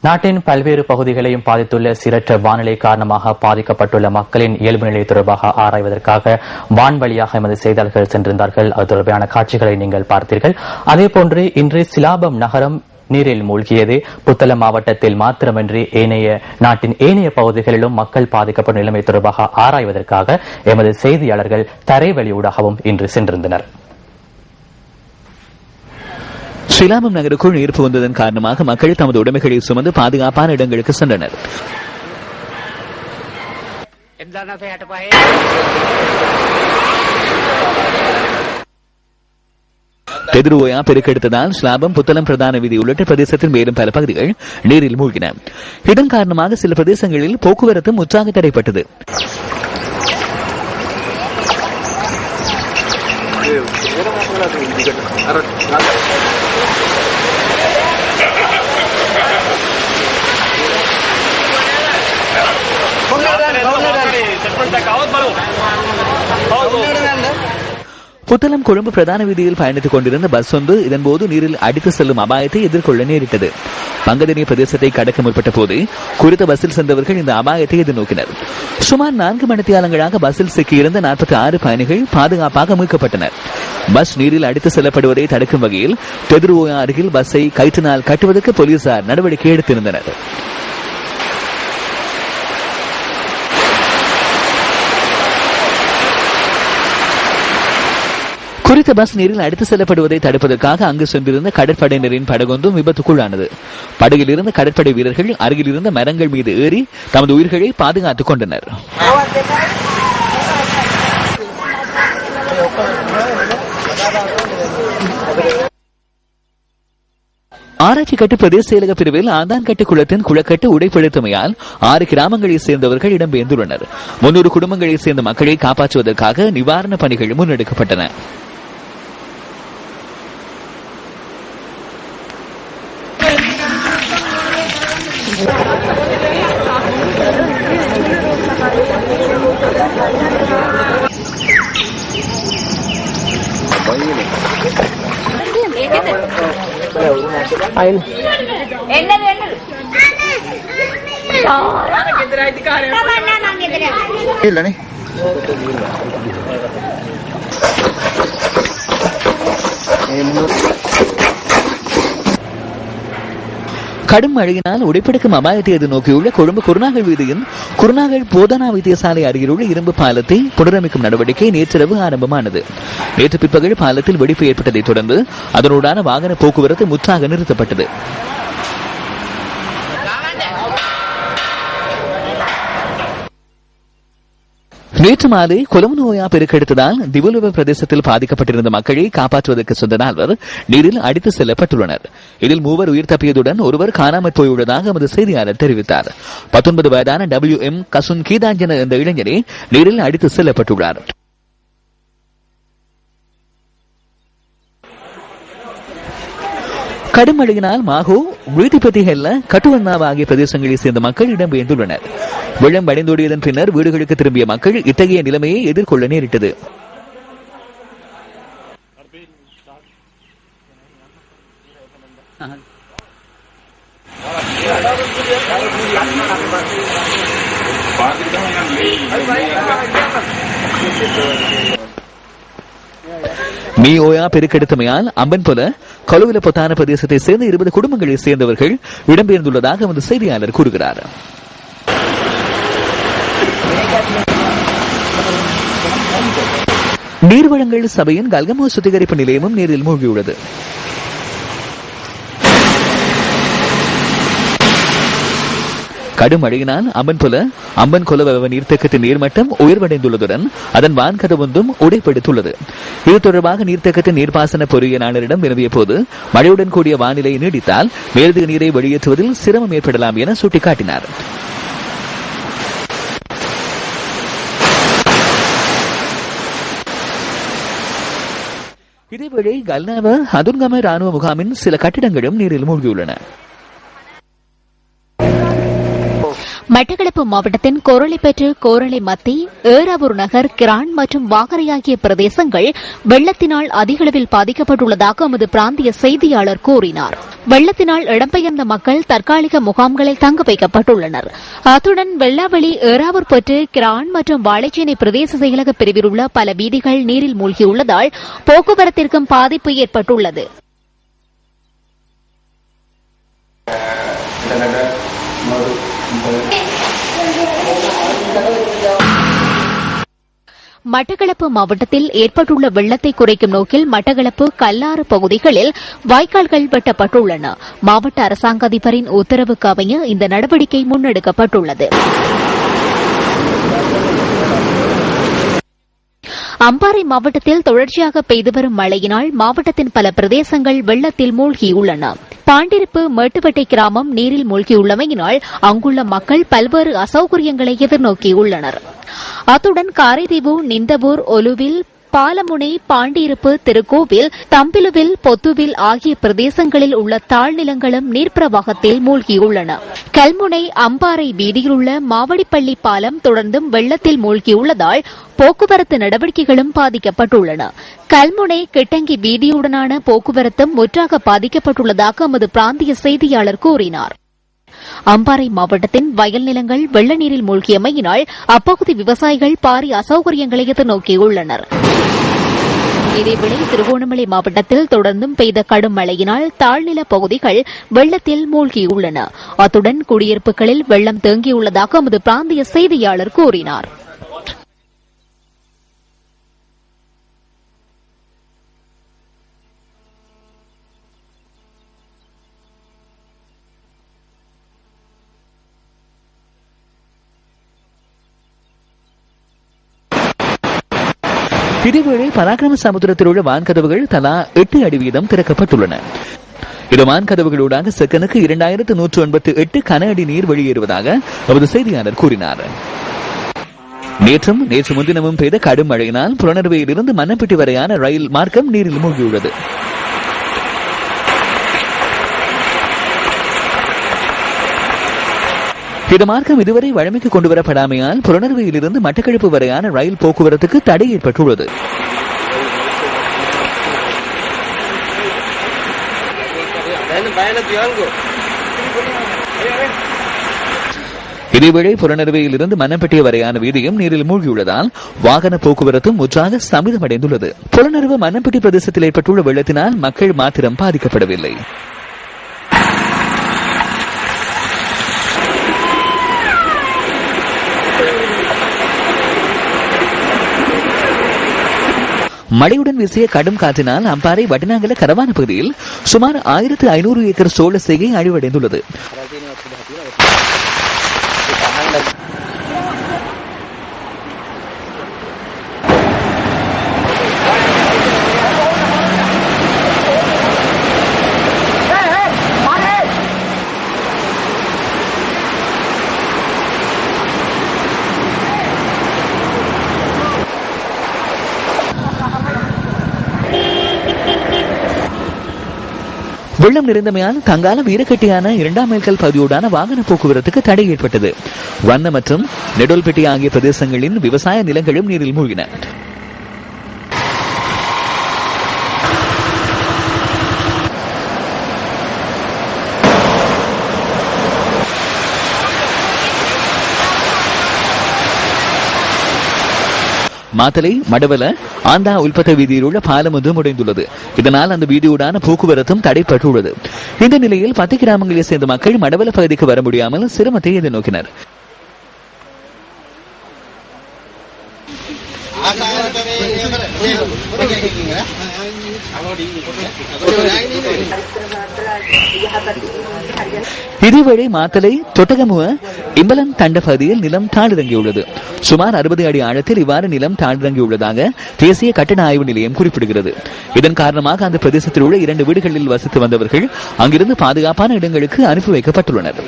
நாட்டின் பல்வேறு பகுதிகளையும் பாதித்துள்ள சீரற்ற வானிலை காரணமாக பாதிக்கப்பட்டுள்ள மக்களின் இயல்பு நிலை தொடர்பாக ஆராய்வதற்காக வான்வழியாக எமது செய்தியாளர்கள் சென்றிருந்தார்கள். அது தொடர்பான காட்சிகளை நீங்கள் பார்த்தீர்கள். அதேபோன்று இன்று சிலாபம் நகரம் நீரில் மூழ்கியது. புத்தளம் மாவட்டத்தில் மாத்திரமின்றி நாட்டின் ஏனைய பகுதிகளிலும் மக்கள் பாதிக்கப்படும் நிலைமை தொடர்பாக ஆராய்வதற்காக எமது செய்தியாளர்கள் தரைவழியூடாகவும் இன்று சென்றிருந்தனர். சிலாபம் நகருக்குள் நீர் புகுந்ததன் காரணமாக மக்கள் தமது உடைமைகளை சுமந்து பாதுகாப்பான இடங்களுக்கு சென்றனர். தெதுருவோயா பெருக்கெடுத்ததால் சிலாபம், புத்தளம் பிரதான வீதி உள்ளிட்ட பிரதேசத்தின் மேலும் பல பகுதிகள் நீரில் மூழ்கின. இதன் காரணமாக சில பிரதேசங்களில் போக்குவரத்து முற்றாக தடைப்பட்டது. புத்தளம் கொழும்பு பிரதான வீதியில் பயணித்துக் கொண்டிருந்த பஸ் ஒன்று இதன்போது நீரில் அடித்து செல்லும் அபாயத்தை எதிர்கொள்ள நேரிட்டது. பங்கதனி பிரதேசத்தை கடக்க முற்பட்ட போது குறித்த பஸ்ஸில் சென்றவர்கள் இந்த அபாயத்தை எதிர்நோக்கினர். சுமார் 4 மணித்தியாலங்களாக பஸ்ஸில் சிக்கியிருந்த 46 பயணிகள் பாதுகாப்பாக மீட்கப்பட்டனர். பஸ் நீரில் அடித்து செல்லப்படுவதை தடுக்கும் வகையில் தெதுருவோயா அருகில் பஸ்ஸை கயிற்றினால் கட்டுவதற்கு போலீசார் நடவடிக்கை எடுத்திருந்தனர். குறித்த பஸ் நீரில் அடித்து செல்லப்படுவதை தடுப்பதற்காக அங்கு சென்றிருந்த கடற்படையினரின் படகொன்றும் விபத்துக்குள்ளானது. படகில் இருந்த கடற்படை வீரர்கள் அருகில் இருந்த மரங்கள் மீது ஏறி தமது உயிர்களை பாதுகாத்துக் கொண்டனர். ஆராய்ச்சி கட்டு பிரதேச செயலக பிரிவில் ஆந்தான்கட்டு குளத்தின் குளக்கட்டு உடைப்படுத்தமையால் 6 கிராமங்களைச் சேர்ந்தவர்கள் இடம்பெயர்ந்துள்ளனர். 300 குடும்பங்களைச் சேர்ந்த மக்களை காப்பாற்றுவதற்காக நிவாரணப் பணிகள் முன்னெடுக்கப்பட்டன. கடும் மழையினால் உடைப்பெடுக்கும் அபாயத்தை எதிர்நோக்கியுள்ள கொழும்பு குருநாகல் வீதியின் குருநாகல் போதனா வைத்தியசாலை அருகிலுள்ள இரும்பு பாலத்தை புனரமைக்கும் நடவடிக்கை நேற்றிரவு ஆரம்பமானது. நேற்று பிற்பகல் பாலத்தில் வெடிப்பு ஏற்பட்டதைத் தொடர்ந்து அதனுடான வாகன போக்குவரத்து முற்றாக நிறுத்தப்பட்டது. நேற்று மாலை கொலமுனோயா பெருக்கெடுத்ததால் திவுலுவ பிரதேசத்தில் பாதிக்கப்பட்டிருந்த மக்களை காப்பாற்றுவதற்கு சொந்த நால்வர் நீரில் அடித்து செல்லப்பட்டுள்ளனர். இதில் 3 உயிர் தப்பியதுடன் ஒருவர் காணாமற் போயுள்ளதாக எமது செய்தியாளர் தெரிவித்தார். 19 வயதான WM கசுன் கீதாஞ்சன என்ற இளைஞரே நீரில் அடித்து செல்லப்பட்டுள்ளார். கடும் மழையினால் மாகோ, வீதிப்பத்திகல்ல, கட்டுவண்ணாவ ஆகிய பிரதேசங்களைச் சேர்ந்த மக்கள் இடம்பெயர்ந்துள்ளனர். வெள்ளம் வடிந்தோடியதன் பின்னர் வீடுகளுக்கு திரும்பிய மக்கள் இத்தகைய நிலைமையை எதிர்கொள்ள நேரிட்டது. மீஓயா பெருக்கெடுத்தமையால் அம்பன்பொல, கொலுவில பொத்தான பிரதேசத்தை சேர்ந்த 20 குடும்பங்களை சேர்ந்தவர்கள் இடம்பெயர்ந்துள்ளதாக எமது செய்தியாளர் கூறுகிறார். நீர்வளங்கள் சபையின் கல்கமோ சுத்திகரிப்பு நிலையமும் நீரில் மூழ்கியுள்ளது. கடும் மழையினால் அம்பன் கொலவ நீர்த்தேக்கத்தின் நீர்மட்டம் உயர்வடைந்துள்ளதுடன் அதன் வான்கதவொன்றும் உடைப்படுத்துள்ளது. இது தொடர்பாக நீர்த்தேக்கத்தின் நீர்ப்பாசன பொறியியலாளரிடம் வினவிய போது மழையுடன் கூடிய வானிலை நீடித்தால் மேலதிக நீரை வெளியேற்றுவதில் சிரமம் ஏற்படலாம் என சுட்டிக்காட்டினார். இதேவேளை கல்னாவ அதுன்கம ராணுவ முகாமின் சில கட்டிடங்களும் நீரில் மூழ்கியுள்ளன. மட்டக்களப்பு மாவட்டத்தின் கொரளைப்பற்று கோரளை மத்தி ஏறாவூர் நகர் கிரான் மற்றும் வாகரை ஆகிய பிரதேசங்கள் வெள்ளத்தினால் அதிகளவில் பாதிக்கப்பட்டுள்ளதாக எமது பிராந்திய செய்தியாளர் கூறினார். வெள்ளத்தினால் இடம்பெயர்ந்த மக்கள் தற்காலிக முகாம்களில் தங்க வைக்கப்பட்டுள்ளனர். அத்துடன் வெள்ளாவளி ஏறாவூர் பற்று கிரான் மற்றும் வாழைச்சேனை பிரதேச செயலக பிரிவில் உள்ள பல வீதிகள் நீரில் மூழ்கியுள்ளதால் போக்குவரத்திற்கும் பாதிப்பு ஏற்பட்டுள்ளது. மட்டக்களப்பு மாவட்டத்தில் ஏற்பட்டுள்ள வெள்ளத்தை குறைக்கும் நோக்கில் மட்டக்களப்பு கல்லாறு பகுதிகளில் வாய்க்கால்கள் வெட்டப்பட்டுள்ளன. மாவட்ட அரசாங்க அதிபரின் உத்தரவுக்கு அமைய இந்த நடவடிக்கை முன்னெடுக்கப்பட்டுள்ளது. அம்பாறை மாவட்டத்தில் தொடர்ச்சியாக பெய்து வரும் மழையினால் மாவட்டத்தின் பல பிரதேசங்கள் வெள்ளத்தில் மூழ்கியுள்ளன. பாண்டிருப்பு மேட்டுப்பட்டை கிராமம் நீரில் மூழ்கியுள்ளமையினால் அங்குள்ள மக்கள் பல்வேறு அசௌகரியங்களை எதிர்நோக்கியுள்ளனர். அத்துடன் காரைதீவு, நிந்தவூர், ஒலுவில், பாலமுனை, பாண்டியிருப்பு, திருக்கோவில், தம்பிலுவில், பொத்துவில் ஆகிய பிரதேசங்களில் உள்ள தாழ்நிலங்களும் நீர்ப்பிரவாகத்தில் மூழ்கியுள்ளன. கல்முனை அம்பாறை வீதியில் உள்ள மாவடிப்பள்ளி பாலம் தொடர்ந்தும் வெள்ளத்தில் மூழ்கியுள்ளதால் போக்குவரத்து நடவடிக்கைகளும் பாதிக்கப்பட்டுள்ளன. கல்முனை கிட்டங்கி வீதியுடனான போக்குவரத்தும் முற்றாக பாதிக்கப்பட்டுள்ளதாக எமது பிராந்திய செய்தியாளர் கூறினார். அம்பாறை மாவட்டத்தின் வயல் நிலங்கள் வெள்ள நீரில் மூழ்கியமையினால் அப்பகுதி விவசாயிகள் பாரிய அசௌகரியங்களை எதிர்நோக்கியுள்ளனர். இதேவேளை திருகோணமலை மாவட்டத்தில் தொடர்ந்தும் பெய்த கடும் மழையினால் தாழ்நில பகுதிகள் வெள்ளத்தில் மூழ்கியுள்ளன. அத்துடன் குடியிருப்புகளில் வெள்ளம் தேங்கியுள்ளதாக எமது பிராந்திய செய்தியாளர் கூறினார். இதேவேளை பராக்கிரம சமுத்திரத்தில் உள்ள வான்கதவுகள் தலா 8 அடி வீதம் திறக்கப்பட்டுள்ளன. இந்த வான்கதவுகளூடாக செகனுக்கு 2198 கன அடி நீர் வெளியேறுவதாக அவரது செய்தியாளர் கூறினார். நேற்று முன்தினமும் பெய்த கடும் மழையினால் புலனறுவையிலிருந்து மன்னப்பட்டி வரையான ரயில் மார்க்கம் நீரில் மூழ்கியுள்ளது. இந்த மார்க்கம் இதுவரை வழமைக்கு கொண்டுவரப்படாமையால் புலனறுவையிலிருந்து மட்டக்களப்பு வரையான ரயில் போக்குவரத்துக்கு தடை ஏற்பட்டுள்ளது. இதேவேளை புலனறுவையிலிருந்து மன்னப்பட்டி வரையான வீதியும் நீரில் மூழ்கியுள்ளதால் வாகன போக்குவரத்தும் முற்றாக ஸ்தம்பிதமடைந்துள்ளது. புலனறுவை மன்னப்பட்டி பிரதேசத்தில் ஏற்பட்டுள்ள வெள்ளத்தினால் மக்கள் மாத்திரம் பாதிக்கப்படவில்லை. மழையுடன் வீசிய கடும் காற்றினால் அம்பாறை வடநாங்கல கரவான பகுதியில் சுமார் 1500 ஏக்கர் சோள செய்கை அழிவடைந்துள்ளது. வெள்ளம் நிறைந்தமையால் தங்கால வீரக்கட்டியான 2ஆம் மைல்கல் பகுதியோடான வாகன போக்குவரத்துக்கு தடை ஏற்பட்டது. வண்ண மற்றும் நெடோல்பெட்டி ஆகிய பிரதேசங்களின் விவசாய நிலங்களும் நீரில் மூழ்கின. மாத்தலை, மடவல, ஆந்தா உள்பத்த வீதியில் உள்ள பாலம் ஒன்று முடைந்துள்ளது. இதனால் அந்த வீதியுடான போக்குவரத்தும் தடைப்பட்டுள்ளது. இந்த நிலையில் 10 கிராமங்களை சேர்ந்த மக்கள் மடவல பகுதிக்கு வர முடியாமல் சிரமத்தை எதிர்நோக்கினர். இதேவேளை மாத்தலை, தொட்டகமுவ, இம்பலன் தண்ட பகுதியில் நிலம் தாழ்நிறங்கியுள்ளது. சுமார் 60 அடி ஆழத்தில் இவ்வாறு நிலம் தாழ்நிறங்கியுள்ளதாக தேசிய கட்டண ஆய்வு நிலையம் குறிப்பிடுகிறது. இதன் காரணமாக அந்த பிரதேசத்தில் உள்ள 2 வீடுகளில் வசித்து வந்தவர்கள் அங்கிருந்து பாதுகாப்பான இடங்களுக்கு அனுப்பி வைக்கப்பட்டுள்ளனர்.